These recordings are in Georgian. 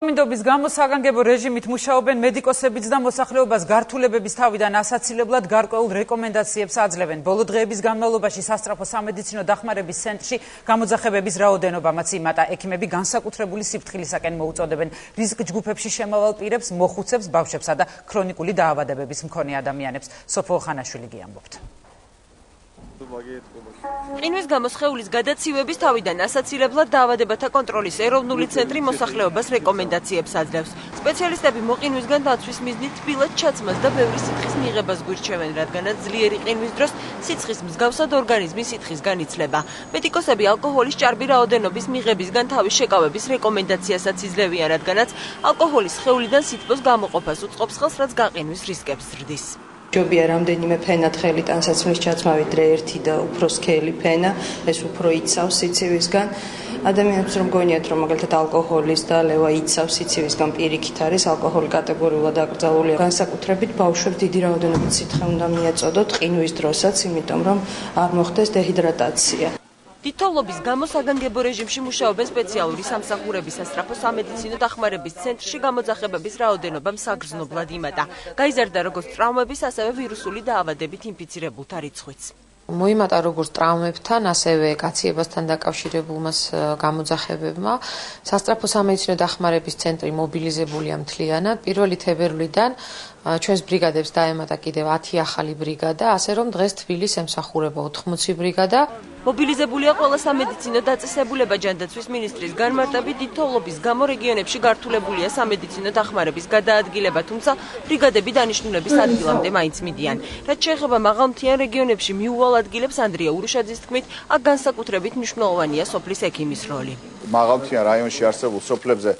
მინდობის გამო საგანგებო რეჟიმით მუშაობენ მედიკოსებიც და მოსახლეობას გართულებების თავიდან ასაცილებლად გარკვეულ რეკომენდაციებს აძლევენ. ბოლო დღეების განმავლობაში სასწრაფო სამედიცინო დახმარების ცენტრში გამოძახებების რაოდენობამაც იმატა. ექიმები განსაკუთრებული სიფრთხილისაკენ მოუწოდებენ რისკ ჯგუფებში შემავალ პირებს, მოხუცებს, ბავშვებსა და ქრონიკული დაავადებების მქონე ადამიანებს. სოფო ხანაშვილი გიამბობთ. ყინვის გამო სხეულის გადაცივების თავიდან ასაცილებლად დაავადებათა კონტროლის ეროვნული ცენტრი მოსახლეობას რეკომენდაციებს აძლევს. სპეციალისტები მოყინვისგან დაცვის მიზნით თბილად ჩაცმას და ბევრი სითხის მიღებას გვირჩევენ, რადგანაც ძლიერი ყინვის დროს სიცხის მსგავსად ორგანიზმის სითხისგან იცლება. მედიკოსები ალკოჰოლის ჭარბი რაოდენობის მიღებისგან თავის შეკავების რეკომენდაციასაც იძლევიან, რადგანაც ალკოჰოლის სხეულიდან სითბოს გამოყოფას უწყობს ხელს, რაც გაყინვის რისკებს ზრდის. ჯობია რამდენიმე ფენა თხელი ტანსაცმლის ჩაცმა, ვიდრე ერთი და უფრო სქელი ფენა, ეს უფრო იცავს სიცივისგან. ადამიანებს რომ გონიათ, რომ მაგალითად ალკოჰოლის და ლევა იცავს სიცივისგან, პირიქით არის ალკოჰოლი კატეგორიულად აკრძალულია. განსაკუთრებით ბავშვებს დიდი რაოდენობით სითხე უნდა მიეწოდოთ ყინვის დროსაც, იმიტომ რომ არ მოხდეს დეჰიდრატაცია. თითოეულობის გამო საგანგებო რეჟიმში მუშაობენ სპეციალური სამსახურების სასწრაფო სამედიცინო დახმარების ცენტრში გამოძახებების რაოდენობა საგრძნობლად იმატა. გაიზარდა როგორც ტრავმების, ასევე ვირუსული დაავადებით ინფიცირებულთა რიცხვიც. მოიმატა როგორც ტრავმებთან, ასევე გაციებასთან დაკავშირებულმა გამოძახებებმა. სასწრაფო სამედიცინო დახმარების ცენტრი მობილიზებულია მთლიანად. 1 თებერვლიდან ჩვენს ბრიგადებს დაემატა კიდევ 10 ახალი ბრიგადა, ასე რომ დღეს თბილის ემსახურება 80 ბრიგადა. მობილიზებულია ყველა სამედიცინო დაწესებულება. ჯანდაცვის მინისტრის განმარტებით თითოეულობის გამო რეგიონებში გართულებულია სამედიცინო დახმარების გადაადგილება, თუმცა ბრიგადები დანიშნულების ადგილამდე მაინც მიდიან. რაც შეეხება მაღალმთიან რეგიონებში მიუვალ ადგილებს, ანდრია ურუშაძის თქმით, აქ განსაკუთრებით მნიშვნელოვანია სოფლის ექიმის როლი. მაღალმთიან რაიონში არსებულ სოფლებზე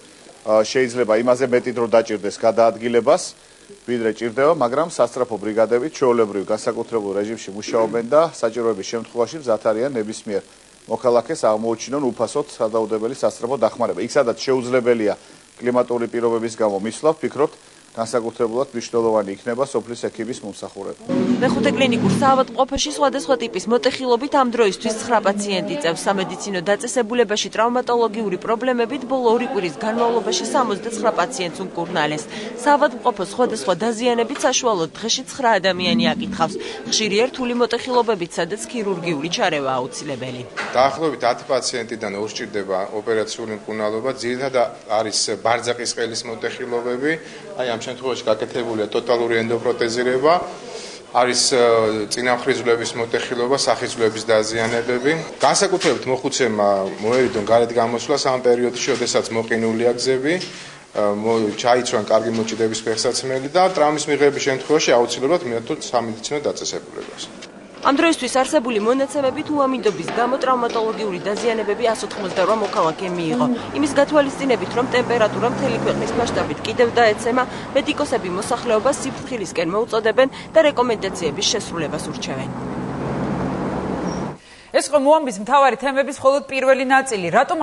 შეიძლება იმაზე მეტი დრო დაჭირდეს გადაადგილებას, ვიდრე ჭირდება, მაგრამ სასწრაფო ბრიგადები ჩვეულებრივ განსაკუთრებულ რეჟიმში მუშაობენ და საჭიროების შემთხვევაში მზად არიან ნებისმიერ მოქალაქეს აღმოუჩინონ უფასოდ სადაუდებელი სასწრაფო დახმარება. იქ სადაც შეუძლებელია კლიმატური პირობების გამო მისვლა, ვფიქრობთ, განსაკუთრებულად მნიშვნელოვანი იქნება სოფლის ექიმის მომსახურება. მეხუთე კლინიკურ საავადმყოფოში სხვადასხვა ტიპის მოტეხილობით ამ დროისთვის 9 პაციენტი წევს. სამედიცინო დაწესებულებაში ტრავმატოლოგიური პრობლემებით ბოლო 2 კვირის განმავლობაში 69 პაციენტს უმკურნალეს. საავადმყოფო სხვადასხვა დაზიანებით საშუალოდ დღეში 9 ადამიანი აკითხავს. ხშირია რთული მოტეხილობებით, სადაც ქირურგიული ჩარევა აუცილებელი. დაახლოებით 10 პაციენტიდან 2 სჭირდება ოპერაციული მკურნალობა, ძირითადად არის ბარძაყის ყელის მოტეხილობები, აი ამ შემთხვევაში გაკეთებულია ტოტალური ენდოპროტეზირება, არის წინამხრიზვლების მოტეხილობა, სახისვლების დაზიანებები. განსაკუთრებით მოხუცებმა მოერიდონ გარეთ გამოსვლას ამ პერიოდში, როდესაც მოყინულია გზები, ჩაიცვან კარგი მოჭიდების ფეხსაცმელი და ტრავმის მიღების შემთხვევაში აუცილებლად მიართოთ სამედიცინო დაწესებულებას. ამ დროისთვის არსებული მონაცემებით უამინდობის გამო ტრავმატოლოგიური დაზიანებები 188 მოქალაქემ მიიღო. იმის გათვალისწინებით, რომ ტემპერატურა მთელი ქვეყნის მასშტაბით კიდევ დაეცემა, მედიკოსები მოსახლეობას სიფრთხილისკენ მოუწოდებენ და რეკომენდაციების შესრულებას ურჩევენ. ეს იყო მოამბის მთავარი თემების მხოლოდ პირველი ნაწილი. რატომ